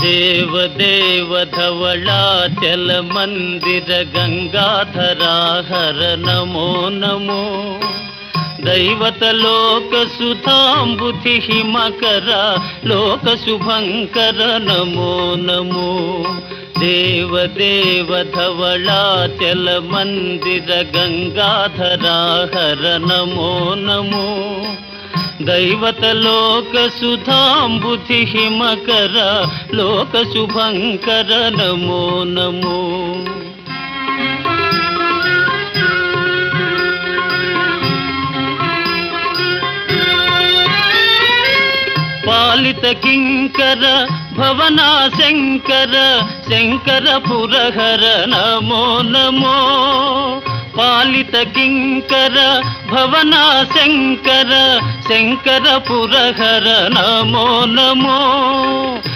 देवदेव धवलाचल मंदिर गंगाधरा हर नमो नमो दैवत लोक सुधांबुधि हिमकर लोक शुभंकर नमो नमो देवदेव धवलाचल मंदिर गंगाधरा हर नमो नमो दैवत लोक सुधांबुधि हिमकर लोक शुभंकर नमो नमो पालित किंकर भवना शंकर शंकर पुरहर नमो नमो पालित किंकर भवना शंकर शंकर पुरहर नमो नमो